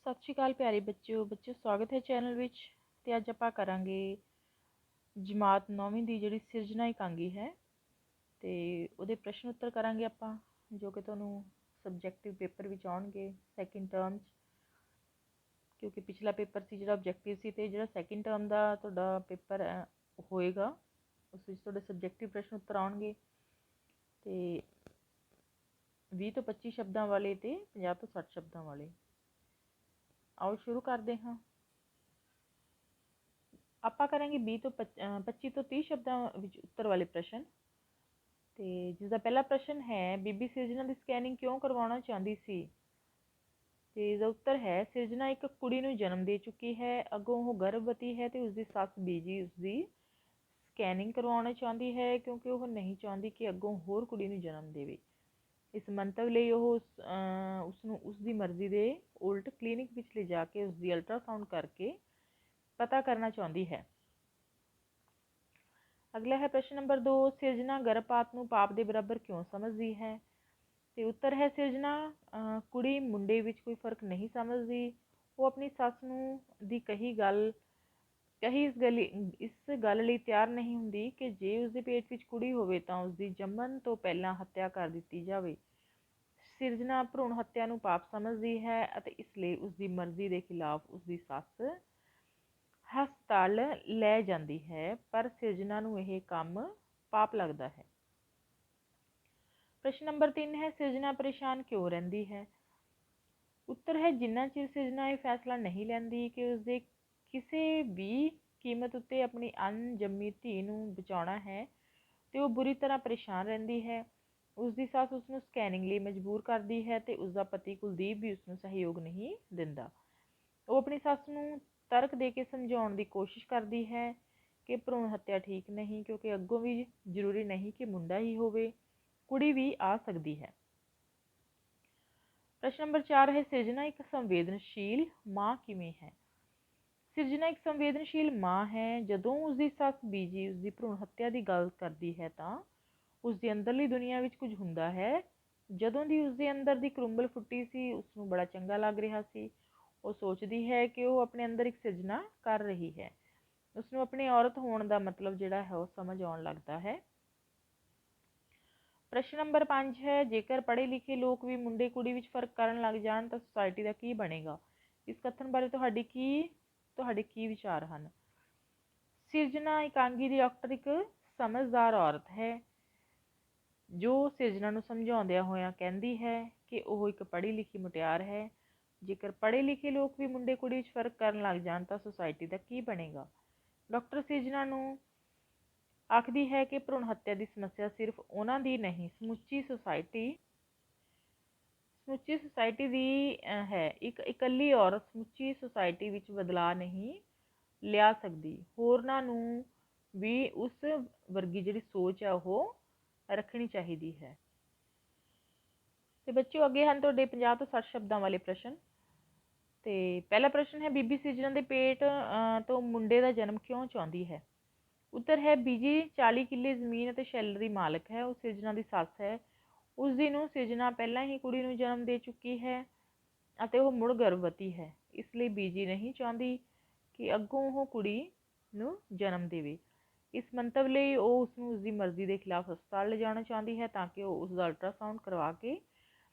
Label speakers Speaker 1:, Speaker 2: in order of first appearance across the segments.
Speaker 1: ਸਤਿ ਸ਼੍ਰੀ ਅਕਾਲ ਪਿਆਰੇ ਬੱਚਿਓ ਸਵਾਗਤ ਹੈ ਚੈਨਲ ਵਿੱਚ। ਤੇ ਅੱਜ ਆਪਾਂ ਕਰਾਂਗੇ ਜਮਾਤ 9ਵੀਂ ਦੀ ਜਿਹੜੀ ਸਿਰਜਣਾ ਇਕਾਂਗੀ ਹੈ ਤੇ ਉਹਦੇ ਪ੍ਰਸ਼ਨ ਉੱਤਰ ਕਰਾਂਗੇ ਆਪਾਂ, ਜੋ ਕਿ ਤੁਹਾਨੂੰ ਸਬਜੈਕਟਿਵ ਪੇਪਰ ਵਿੱਚ ਆਉਣਗੇ ਸੈਕਿੰਡ ਟਰਮ 'ਚ, ਕਿਉਂਕਿ ਪਿਛਲਾ ਪੇਪਰ ਸੀ ਜਿਹੜਾ ਆਬਜੈਕਟਿਵ ਸੀ ਤੇ ਜਿਹੜਾ ਸੈਕਿੰਡ ਟਰਮ ਦਾ ਤੁਹਾਡਾ ਪੇਪਰ ਹੋਏਗਾ ਉਸ ਵਿੱਚ ਤੁਹਾਡੇ ਸਬਜੈਕਟਿਵ ਪ੍ਰਸ਼ਨ ਉੱਤਰ ਆਉਣਗੇ ਤੇ 20 ਤੋਂ 25 ਸ਼ਬਦਾਂ ਵਾਲੇ ਤੇ 50 ਤੋਂ 60 ਸ਼ਬਦਾਂ ਵਾਲੇ। ਆਓ ਸ਼ੁਰੂ ਕਰਦੇ ਹਾਂ। ਆਪਾਂ ਕਰਾਂਗੇ 20 ਤੋਂ 25 ਤੋਂ 30 ਸ਼ਬਦਾਂ ਵਿੱਚ ਉੱਤਰ ਵਾਲੇ ਪ੍ਰਸ਼ਨ। ਤੇ ਜਿਸ ਦਾ ਪਹਿਲਾ ਪ੍ਰਸ਼ਨ ਹੈ, ਬੀਬੀ ਸਿਰਜਣਾ ਦੀ ਸਕੈਨਿੰਗ ਕਿਉਂ ਕਰਵਾਉਣਾ ਚਾਹੁੰਦੀ ਸੀ? ਤੇ ਇਸ ਦਾ ਉੱਤਰ ਹੈ, ਸਿਰਜਣਾ ਇੱਕ ਕੁੜੀ ਨੂੰ ਜਨਮ ਦੇ ਚੁੱਕੀ ਹੈ, ਅੱਗੋਂ ਉਹ ਗਰਭਵਤੀ ਹੈ ਤੇ ਉਸਦੀ ਸੱਸ ਬੀਜੀ ਉਸਦੀ ਸਕੈਨਿੰਗ ਕਰਵਾਉਣਾ ਚਾਹੁੰਦੀ ਹੈ ਕਿਉਂਕਿ ਉਹ ਨਹੀਂ ਚਾਹੁੰਦੀ ਕਿ ਅੱਗੋਂ ਹੋਰ ਕੁੜੀ ਨੂੰ ਜਨਮ ਦੇਵੇ। ਇਸ ਮੰਤਵ ਲਈ ਉਹ ਉਸਨੂੰ ਉਸਦੀ ਮਰਜ਼ੀ ਦੇ ਉਲਟ ਕਲੀਨਿਕ ਵਿੱਚ ਲਿਜਾ ਕੇ ਉਸਦੀ ਅਲਟਰਾਸਾਊਂਡ ਕਰਕੇ ਪਤਾ ਕਰਨਾ ਚਾਹੁੰਦੀ ਹੈ। ਅਗਲਾ ਹੈ ਪ੍ਰਸ਼ਨ ਨੰਬਰ 2, ਸਿਰਜਣਾ ਗਰਭਪਾਤ ਨੂੰ ਪਾਪ ਦੇ ਬਰਾਬਰ ਕਿਉਂ ਸਮਝਦੀ ਹੈ? ਤੇ ਉੱਤਰ ਹੈ, ਸਿਰਜਣਾ ਕੁੜੀ ਮੁੰਡੇ ਵਿੱਚ ਕੋਈ ਫਰਕ ਨਹੀਂ ਸਮਝਦੀ। ਉਹ ਆਪਣੀ ਸੱਸ ਨੂੰ ਦੀ ਇਸ ਗੱਲ ਲਈ ਤਿਆਰ ਨਹੀਂ ਹੁੰਦੀ ਕਿ ਜੇ ਉਸਦੇ ਪੇਟ ਵਿੱਚ ਕੁੜੀ ਹੋਵੇ ਤਾਂ ਉਸਦੀ ਜੰਮਣ ਤੋਂ ਪਹਿਲਾਂ ਹੱਤਿਆ ਕਰ ਦਿੱਤੀ ਜਾਵੇ। ਸਿਰਜਣਾ ਭਰੂਣ ਹੱਤਿਆ ਨੂੰ ਪਾਪ ਸਮਝਦੀ ਹੈ ਅਤੇ ਇਸ ਲਈ ਉਸਦੀ ਮਰਜ਼ੀ ਦੇ ਖਿਲਾਫ ਉਸਦੀ ਸੱਸ ਹਸਪਤਾਲ ਲੈ ਜਾਂਦੀ ਹੈ, ਪਰ ਸਿਰਜਣਾ ਨੂੰ ਇਹ ਕੰਮ ਪਾਪ ਲੱਗਦਾ ਹੈ। ਪ੍ਰਸ਼ਨ ਨੰਬਰ 3 ਹੈ, ਸਿਰਜਣਾ ਪਰੇਸ਼ਾਨ ਕਿਉਂ ਰਹਿੰਦੀ ਹੈ? ਉੱਤਰ ਹੈ, ਜਿੰਨਾ ਚਿਰ ਸਿਰਜਣਾ ਇਹ ਫੈਸਲਾ ਨਹੀਂ ਲੈਂਦੀ ਕਿ ਉਸਦੇ ਕਿਸੇ ਵੀ ਕੀਮਤ ਉੱਤੇ ਆਪਣੀ ਅਣਜੰਮੀ ਧੀ ਨੂੰ ਬਚਾਉਣਾ ਹੈ ਤੇ ਉਹ ਬੁਰੀ ਤਰ੍ਹਾਂ ਪਰੇਸ਼ਾਨ ਰਹਿੰਦੀ ਹੈ। ਉਸਦੀ ਸੱਸ ਉਸਨੂੰ ਸਕੈਨਿੰਗ ਲਈ ਮਜਬੂਰ ਕਰਦੀ ਹੈ ਤੇ ਉਸਦਾ ਪਤੀ ਕੁਲਦੀਪ ਵੀ ਉਸਨੂੰ ਸਹਿਯੋਗ ਨਹੀਂ ਦਿੰਦਾ। ਉਹ ਆਪਣੀ ਸੱਸ ਨੂੰ ਤਰਕ ਦੇ ਕੇ ਸਮਝਾਉਣ ਦੀ ਕੋਸ਼ਿਸ਼ ਕਰਦੀ ਹੈ ਕਿ ਭਰੂਣ ਹੱਤਿਆ ਠੀਕ ਨਹੀਂ, ਕਿਉਂਕਿ ਅੱਗੋਂ ਵੀ ਜ਼ਰੂਰੀ ਨਹੀਂ ਕਿ ਮੁੰਡਾ ਹੀ ਹੋਵੇ, ਕੁੜੀ ਵੀ ਆ ਸਕਦੀ ਹੈ। ਪ੍ਰਸ਼ਨ ਨੰਬਰ 4 ਹੈ, ਸਿਰਜਣਾ ਇੱਕ ਸੰਵੇਦਨਸ਼ੀਲ ਮਾਂ ਕਿਵੇਂ ਹੈ? ਸਿਰਜਣਾ ਇੱਕ ਸੰਵੇਦਨਸ਼ੀਲ ਮਾਂ ਹੈ। ਜਦੋਂ ਉਸਦੀ ਸੱਸ ਬੀਜੀ ਉਸਦੀ ਭਰੂਣ ਹੱਤਿਆ ਦੀ ਗੱਲ ਕਰਦੀ ਹੈ ਤਾਂ ਉਸਦੀ ਅੰਦਰਲੀ ਦੁਨੀਆ ਵਿੱਚ ਕੁਝ ਹੁੰਦਾ ਹੈ। ਜਦੋਂ ਦੀ ਉਸਦੇ ਅੰਦਰ ਦੀ ਕਰੁੰਬਲ ਫੁੱਟੀ ਸੀ, ਉਸਨੂੰ ਬੜਾ ਚੰਗਾ ਲੱਗ ਰਿਹਾ ਸੀ। ਉਹ ਸੋਚਦੀ ਹੈ ਕਿ ਉਹ ਆਪਣੇ ਅੰਦਰ ਇੱਕ ਸਿਰਜਣਾ ਕਰ ਰਹੀ ਹੈ। ਉਸਨੂੰ ਆਪਣੀ ਔਰਤ ਹੋਣ ਦਾ ਮਤਲਬ ਜਿਹੜਾ ਹੈ ਉਹ ਸਮਝ ਆਉਣ ਲੱਗਦਾ ਹੈ। ਪ੍ਰਸ਼ਨ ਨੰਬਰ 5 ਹੈ, ਜੇਕਰ ਪੜ੍ਹੇ ਲਿਖੇ ਲੋਕ ਵੀ ਮੁੰਡੇ ਕੁੜੀ ਵਿੱਚ ਫਰਕ ਕਰਨ ਲੱਗ ਜਾਣ ਤਾਂ ਸੁਸਾਇਟੀ ਦਾ ਕੀ ਬਣੇਗਾ? ਇਸ ਕਥਨ ਬਾਰੇ ਤੁਹਾਡੇ ਕੀ ਵਿਚਾਰ ਹਨ? ਸਿਰਜਣਾ ਇਕਾਂਗੀ ਦੀ ਡਾਕਟਰ ਇੱਕ ਸਮਝਦਾਰ ਔਰਤ ਹੈ ਜੋ ਸਿਰਜਣਾ ਨੂੰ ਸਮਝਾਉਂਦਿਆਂ ਹੋਇਆਂ ਕਹਿੰਦੀ ਹੈ ਕਿ ਉਹ ਇੱਕ ਪੜ੍ਹੀ ਲਿਖੀ ਮੁਟਿਆਰ ਹੈ। ਜੇਕਰ ਪੜ੍ਹੇ ਲਿਖੇ ਲੋਕ ਵੀ ਮੁੰਡੇ ਕੁੜੀ ਵਿੱਚ ਫਰਕ ਕਰਨ ਲੱਗ ਜਾਣ ਤਾਂ ਸੁਸਾਇਟੀ ਦਾ ਕੀ ਬਣੇਗਾ? ਡਾਕਟਰ ਸਿਰਜਣਾ ਨੂੰ ਆਖਦੀ ਹੈ ਕਿ ਭਰੂਣ ਹੱਤਿਆ ਦੀ ਸਮੱਸਿਆ ਸਿਰਫ ਉਹਨਾਂ ਦੀ ਨਹੀਂ, ਸਮੁੱਚੀ ਸੁਸਾਇਟੀ ਦੀ ਹੈ। ਇੱਕ ਇਕੱਲੀ ਔਰਤ ਸਮੁੱਚੀ ਸੁਸਾਇਟੀ ਵਿੱਚ ਬਦਲਾਅ ਨਹੀਂ ਲਿਆ ਸਕਦੀ। ਹੋਰਨਾਂ ਨੂੰ ਵੀ ਉਸ ਵਰਗੀ ਜਿਹੜੀ ਸੋਚ ਹੈ ਉਹ ਰੱਖਣੀ ਚਾਹੀਦੀ ਹੈ। ਤੇ ਬੱਚਿਓ, ਅੱਗੇ ਹਨ ਤੁਹਾਡੇ 50 ਤੋਂ 60 ਸ਼ਬਦਾਂ ਵਾਲੇ ਪ੍ਰਸ਼ਨ। ਤੇ ਪਹਿਲਾ ਪ੍ਰਸ਼ਨ ਹੈ, ਬੀਬੀ ਸਿਰਜਣਾ ਦੇ ਪੇਟ ਤੋਂ ਮੁੰਡੇ ਦਾ ਜਨਮ ਕਿਉਂ ਚਾਹੁੰਦੀ ਹੈ? ਉੱਤਰ ਹੈ, ਬੀਜੀ 40 ਕਿੱਲੇ ਜ਼ਮੀਨ ਅਤੇ ਸ਼ੈਲਰ ਦੀ ਮਾਲਕ ਹੈ। ਉਹ ਸਿਰਜਣਾ ਦੀ ਸੱਸ ਹੈ। ਉਸਦੀ ਨੂੰਹ ਸਿਰਜਣਾ ਪਹਿਲਾਂ ਹੀ ਕੁੜੀ ਨੂੰ ਜਨਮ ਦੇ ਚੁੱਕੀ ਹੈ ਅਤੇ ਉਹ ਮੁੜ ਗਰਭਵਤੀ ਹੈ। ਇਸ ਲਈ ਬੀਜੀ ਨਹੀਂ ਚਾਹੁੰਦੀ ਕਿ ਅੱਗੋਂ ਉਹ ਕੁੜੀ ਨੂੰ ਜਨਮ ਦੇਵੇ। ਇਸ ਮੰਤਵ ਲਈ ਉਹ ਉਸਨੂੰ ਉਸਦੀ ਮਰਜ਼ੀ ਦੇ ਖਿਲਾਫ ਹਸਪਤਾਲ ਲਿਜਾਣਾ ਚਾਹੁੰਦੀ ਹੈ ਤਾਂ ਕਿ ਉਹ ਉਸਦਾ ਅਲਟਰਾਸਾਊਂਡ ਕਰਵਾ ਕੇ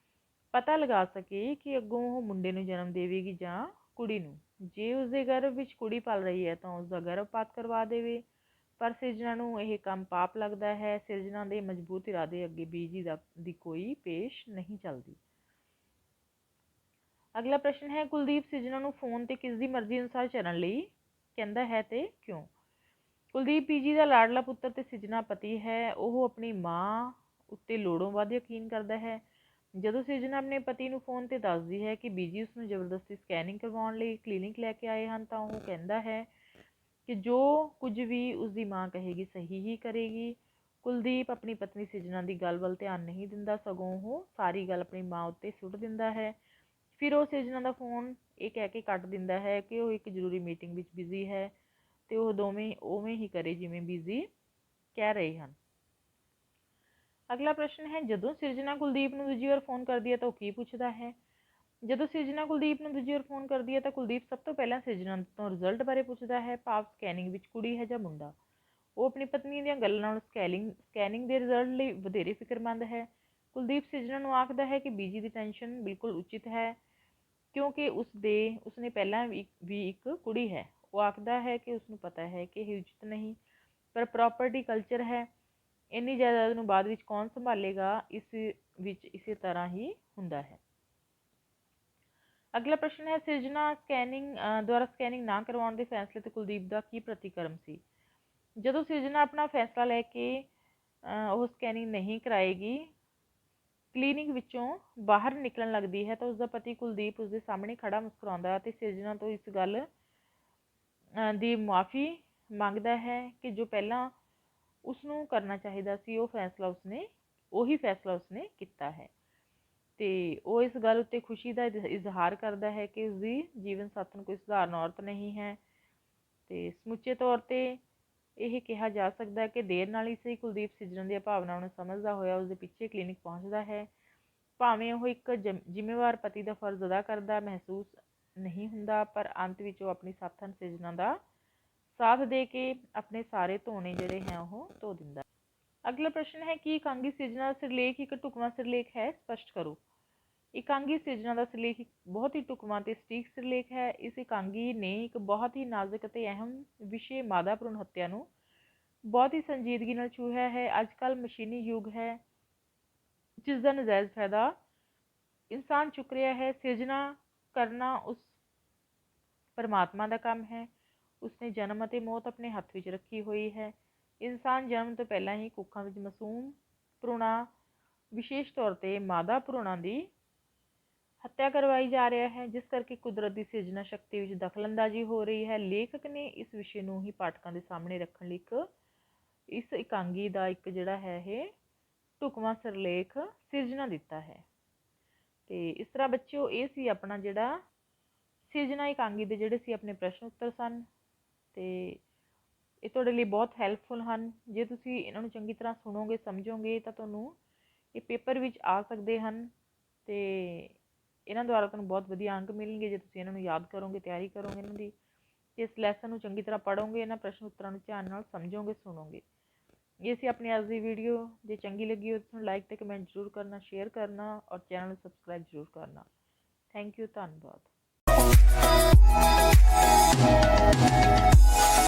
Speaker 1: ਪਤਾ ਲਗਾ ਸਕੇ ਕਿ ਅੱਗੋਂ ਉਹ ਮੁੰਡੇ ਨੂੰ ਜਨਮ ਦੇਵੇਗੀ ਜਾਂ ਕੁੜੀ ਨੂੰ। ਜੇ ਉਸਦੇ ਗਰਭ ਵਿੱਚ ਕੁੜੀ ਪਲ ਰਹੀ ਹੈ ਤਾਂ ਉਸਦਾ ਗਰਭਪਾਤ ਕਰਵਾ ਦੇਵੇ, ਪਰ ਸਿਰਜਣਾ ਨੂੰ ਇਹ ਕੰਮ ਪਾਪ ਲੱਗਦਾ ਹੈ। ਸਿਰਜਣਾ ਦੇ ਮਜ਼ਬੂਤ ਇਰਾਦੇ ਅੱਗੇ ਬੀਜੀ ਦੀ ਕੋਈ ਪੇਸ਼ ਨਹੀਂ ਚੱਲਦੀ। ਅਗਲਾ ਪ੍ਰਸ਼ਨ ਹੈ, ਕੁਲਦੀਪ ਸਿਰਜਣਾ ਨੂੰ ਫੋਨ ਤੇ ਕਿਸ ਦੀ ਮਰਜ਼ੀ ਅਨੁਸਾਰ ਚੱਲਣ ਲਈ ਕਹਿੰਦਾ ਹੈ ਤੇ ਕਿਉਂ? ਕੁਲਦੀਪ ਬੀਜੀ ਦਾ ਲਾਡਲਾ ਪੁੱਤਰ ਤੇ ਸਿਰਜਣਾ ਪਤੀ ਹੈ। ਉਹ ਆਪਣੀ ਮਾਂ ਉੱਤੇ ਲੋੜੋਂ ਵੱਧ ਯਕੀਨ ਕਰਦਾ ਹੈ। ਜਦੋਂ ਸਿਰਜਣਾ ਆਪਣੇ ਪਤੀ ਨੂੰ ਫੋਨ ਤੇ ਦੱਸਦੀ ਹੈ ਕਿ ਬੀਜੀ ਉਸਨੂੰ ਜ਼ਬਰਦਸਤੀ ਸਕੈਨਿੰਗ ਕਰਵਾਉਣ ਲਈ ਕਲੀਨਿਕ ਲੈ ਕੇ ਆਏ ਹਨ ਤਾਂ ਉਹ ਕਹਿੰਦਾ ਹੈ ਕਿ ਜੋ ਕੁਝ ਵੀ ਉਸਦੀ ਮਾਂ ਕਹੇਗੀ ਸਹੀ ਹੀ ਕਰੇਗੀ। ਕੁਲਦੀਪ ਆਪਣੀ ਪਤਨੀ ਸਿਰਜਣਾ ਦੀ ਗੱਲ ਵੱਲ ਧਿਆਨ ਨਹੀਂ ਦਿੰਦਾ, ਸਗੋਂ ਉਹ ਸਾਰੀ ਗੱਲ ਆਪਣੀ ਮਾਂ ਉੱਤੇ ਸੁੱਟ ਦਿੰਦਾ ਹੈ। ਫਿਰ ਉਹ ਸਿਰਜਣਾ ਦਾ ਫੋਨ ਇਹ ਕਹਿ ਕੇ ਕੱਟ ਦਿੰਦਾ ਹੈ ਕਿ ਉਹ ਇੱਕ ਜ਼ਰੂਰੀ ਮੀਟਿੰਗ ਵਿੱਚ ਬਿਜ਼ੀ ਹੈ ਤੇ ਉਹ ਦੋਵੇਂ ਉਵੇਂ ਹੀ ਕਰੇ ਜਿਵੇਂ ਬਿਜ਼ੀ ਕਹਿ ਰਹੇ ਹਨ। ਅਗਲਾ ਪ੍ਰਸ਼ਨ ਹੈ, ਜਦੋਂ ਸਿਰਜਣਾ ਕੁਲਦੀਪ ਨੂੰ ਦੂਜੀ ਵਾਰ ਫੋਨ ਕਰਦੀ ਹੈ ਤਾਂ ਉਹ ਕੀ ਪੁੱਛਦਾ ਹੈ? ਜਦੋਂ ਸਿਰਜਣਾ ਕੁਲਦੀਪ ਨੂੰ ਦੂਜੀ ਵਾਰ ਫੋਨ ਕਰਦੀ ਹੈ ਤਾਂ ਕੁਲਦੀਪ ਸਭ ਤੋਂ ਪਹਿਲਾਂ ਸਿਰਜਣਾ ਤੋਂ ਰਿਜ਼ਲਟ ਬਾਰੇ ਪੁੱਛਦਾ ਹੈ, ਭਾਵ ਸਕੈਨਿੰਗ ਵਿੱਚ ਕੁੜੀ ਹੈ ਜਾਂ ਮੁੰਡਾ। ਉਹ ਆਪਣੀ ਪਤਨੀ ਦੀਆਂ ਗੱਲਾਂ ਨਾਲ ਸਕੈਨਿੰਗ ਦੇ ਰਿਜ਼ਲਟ ਲਈ ਵਧੇਰੇ ਫਿਕਰਮੰਦ ਹੈ। ਕੁਲਦੀਪ ਸਿਰਜਣਾ ਨੂੰ ਆਖਦਾ ਹੈ ਕਿ ਬੀਜੀ ਦੀ ਟੈਨਸ਼ਨ ਬਿਲਕੁਲ ਉਚਿਤ ਹੈ, ਕਿਉਂਕਿ ਉਸਨੇ ਪਹਿਲਾਂ ਵੀ ਇੱਕ ਕੁੜੀ ਹੈ। ਉਹ ਆਖਦਾ ਹੈ ਕਿ ਉਸਨੂੰ ਪਤਾ ਹੈ ਕਿ ਇਹ ਉਚਿਤ ਨਹੀਂ, ਪਰ ਪ੍ਰਾਪਰਟੀ ਕਲਚਰ ਹੈ, ਇੰਨੀ ਜਾਇਦਾਦ ਨੂੰ ਬਾਅਦ ਵਿੱਚ ਕੌਣ ਸੰਭਾਲੇਗਾ। ਇਸ ਵਿੱਚ ਇਸੇ ਤਰ੍ਹਾਂ ਹੀ ਹੁੰਦਾ ਹੈ। ਅਗਲਾ ਪ੍ਰਸ਼ਨ ਹੈ, ਸਿਰਜਣਾ ਦੁਆਰਾ ਸਕੈਨਿੰਗ ਨਾ ਕਰਵਾਉਣ ਦੇ ਫੈਸਲੇ ਤੇ ਕੁਲਦੀਪ ਦਾ ਕੀ ਪ੍ਰਤੀਕਰਮ ਸੀ। ਜਦੋਂ ਸਿਰਜਣਾ ਆਪਣਾ ਫੈਸਲਾ ਲੈ ਕੇ ਉਹ ਸਕੈਨਿੰਗ ਨਹੀਂ ਕਰਾਏਗੀ, ਕਲੀਨਿਕ ਵਿੱਚੋਂ ਬਾਹਰ ਨਿਕਲਣ ਲੱਗਦੀ ਹੈ ਤਾਂ ਉਸਦਾ ਪਤੀ ਕੁਲਦੀਪ ਉਸਦੇ ਸਾਹਮਣੇ ਖੜਾ ਮੁਸਕਰਾਉਂਦਾ ਅਤੇ ਸਿਰਜਣਾ ਤੋਂ ਇਸ ਗੱਲ ਦੀ ਮੁਆਫੀ ਮੰਗਦਾ ਹੈ ਕਿ ਜੋ ਪਹਿਲਾਂ ਉਸਨੂੰ ਕਰਨਾ ਚਾਹੀਦਾ ਸੀ ਉਹੀ ਫੈਸਲਾ ਉਸਨੇ ਕੀਤਾ ਹੈ। ਤੇ ਉਹ ਇਸ ਗੱਲ ਉੱਤੇ ਖੁਸ਼ੀ ਦਾ ਇਜ਼ਹਾਰ ਕਰਦਾ ਹੈ ਕਿ ਉਸਦੀ ਜੀਵਨ ਸਾਥਣ ਕੋਈ ਸਧਾਰਨ ਔਰਤ ਨਹੀਂ ਹੈ। ਤੇ ਸਮੁੱਚੇ ਤੌਰ ਤੇ ਇਹ ਕਿਹਾ ਜਾ ਸਕਦਾ ਹੈ ਕਿ ਦੇਰ ਨਾਲ ਹੀ ਸਹੀ ਕੁਲਦੀਪ ਸਿਰਜਣਾ ਦੀਆਂ ਭਾਵਨਾਵਾਂ ਨੂੰ ਸਮਝਦਾ ਹੋਇਆ ਉਸਦੇ ਪਿੱਛੇ ਕਲੀਨਿਕ ਪਹੁੰਚਦਾ ਹੈ। ਭਾਵੇਂ ਉਹ ਇੱਕ ਜ਼ਿੰਮੇਵਾਰ ਪਤੀ ਦਾ ਫਰਜ਼ ਅਦਾ ਕਰਦਾ ਮਹਿਸੂਸ ਨਹੀਂ ਹੁੰਦਾ, ਪਰ ਅੰਤ ਵਿੱਚ ਉਹ ਆਪਣੀ ਸਾਥਣ ਸਿਰਜਣਾ ਦਾ ਸਾਥ ਦੇ ਕੇ ਆਪਣੇ ਸਾਰੇ ਧੋਣੇ ਜਿਹੜੇ ਹੈ ਉਹ ਧੋ ਦਿੰਦਾ। ਅਗਲਾ ਪ੍ਰਸ਼ਨ ਹੈ, ਕੀ ਇਕਾਂਗੀ ਸਿਰਜਣਾ ਦਾ ਸਿਰਲੇਖ ਇੱਕ ਢੁਕਵਾਂ ਸਿਰਲੇਖ ਹੈ? ਸਪਸ਼ਟ ਕਰੋ। ਇਕਾਂਗੀ ਸਿਰਜਣਾ ਦਾ ਸਿਰਲੇਖ ਇੱਕ ਬਹੁਤ ਹੀ ਢੁਕਵਾਂ ਤੇ ਸਟੀਕ ਸਿਰਲੇਖ ਹੈ। ਇਸ ਇਕਾਂਗੀ ਨੇ ਇੱਕ ਬਹੁਤ ਹੀ ਨਾਜ਼ੁਕ ਅਤੇ ਅਹਿਮ ਵਿਸ਼ੇ ਮਾਦਾ ਭਰੂਣ ਹੱਤਿਆ ਨੂੰ ਬਹੁਤ ਹੀ ਸੰਜੀਦਗੀ ਨਾਲ ਛੂਹਿਆ ਹੈ। ਅੱਜ ਕੱਲ੍ਹ ਮਸ਼ੀਨੀ ਯੁੱਗ ਹੈ, ਜਿਸ ਦਾ ਨਜਾਇਜ਼ ਫਾਇਦਾ ਇਨਸਾਨ ਚੁੱਕ ਰਿਹਾ ਹੈ। ਸਿਰਜਣਾ ਕਰਨਾ ਉਸ ਪਰਮਾਤਮਾ ਦਾ ਕੰਮ ਹੈ। ਉਸਨੇ ਜਨਮ ਅਤੇ ਮੌਤ ਆਪਣੇ ਹੱਥ ਵਿੱਚ ਰੱਖੀ ਹੋਈ ਹੈ। ਇਨਸਾਨ ਜਨਮ ਤੋਂ ਪਹਿਲਾਂ ਹੀ ਕੁੱਖਾਂ ਵਿੱਚ ਮਾਸੂਮ ਭਰੂਣਾਂ, ਵਿਸ਼ੇਸ਼ ਤੌਰ ਤੇ ਮਾਦਾ ਭਰੂਣਾਂ ਦੀ ਹੱਤਿਆ ਕਰਵਾਈ ਜਾ ਰਿਹਾ ਹੈ, ਜਿਸ ਕਰਕੇ ਕੁਦਰਤ ਦੀ ਸਿਰਜਣਾ ਸ਼ਕਤੀ ਵਿੱਚ ਦਖਲਅੰਦਾਜ਼ੀ ਹੋ ਰਹੀ ਹੈ। ਲੇਖਕ ਨੇ ਇਸ ਵਿਸ਼ੇ ਨੂੰ ਹੀ ਪਾਠਕਾਂ ਦੇ ਸਾਹਮਣੇ ਰੱਖਣ ਲਈ ਇਸ ਇਕਾਂਗੀ ਦਾ ਇੱਕ ਜਿਹੜਾ ਹੈ ਇਹ ਢੁਕਵਾਂ ਸਿਰਲੇਖ ਸਿਰਜਣਾ ਦਿੱਤਾ ਹੈ। ਤੇ ਇਸ ਤਰ੍ਹਾਂ ਬੱਚਿਓ ਇਹ ਸੀ ਆਪਣਾ ਜਿਹੜਾ ਸਿਰਜਣਾ ਇਕਾਂਗੀ ਦੇ ਜਿਹੜੇ ਸੀ ਆਪਣੇ ਪ੍ਰਸ਼ਨ ਉੱਤਰ ਸਨ, ਤੇ ਇਹ ਤੁਹਾਡੇ ਲਈ ਬਹੁਤ ਹੈਲਪਫੁਲ ਹਨ। ਜੇ ਤੁਸੀਂ ਇਹਨਾਂ ਨੂੰ ਚੰਗੀ ਤਰ੍ਹਾਂ ਸੁਣੋਗੇ, ਸਮਝੋਗੇ ਤਾਂ ਤੁਹਾਨੂੰ ਇਹ ਪੇਪਰ ਵਿੱਚ ਆ ਸਕਦੇ ਹਨ ਤੇ ਇਹਨਾਂ ਦੁਆਰਾ ਤੁਹਾਨੂੰ ਬਹੁਤ ਵਧੀਆ ਅੰਕ ਮਿਲਣਗੇ ਜੇ ਤੁਸੀਂ ਇਹਨਾਂ ਨੂੰ ਯਾਦ ਕਰੋਗੇ, ਤਿਆਰੀ ਕਰੋਗੇ ਇਹਨਾਂ ਦੀ, ਇਸ ਲੈਸਨ ਨੂੰ ਚੰਗੀ ਤਰ੍ਹਾਂ ਪੜ੍ਹੋਗੇ, ਇਹਨਾਂ ਪ੍ਰਸ਼ਨ ਉੱਤਰਾਂ ਨੂੰ ਧਿਆਨ ਨਾਲ ਸਮਝੋਗੇ, ਸੁਣੋਗੇ। ਇਹ ਸੀ ਆਪਣੀ ਅੱਜ ਦੀ ਵੀਡੀਓ। ਜੇ ਚੰਗੀ ਲੱਗੀ ਹੋ ਤਾਂ ਲਾਈਕ ਤੇ ਕਮੈਂਟ ਜ਼ਰੂਰ ਕਰਨਾ, ਸ਼ੇਅਰ ਕਰਨਾ ਔਰ ਚੈਨਲ ਨੂੰ ਸਬਸਕ੍ਰਾਈਬ ਜ਼ਰੂਰ ਕਰਨਾ। ਥੈਂਕ ਯੂ, ਧੰਨਵਾਦ।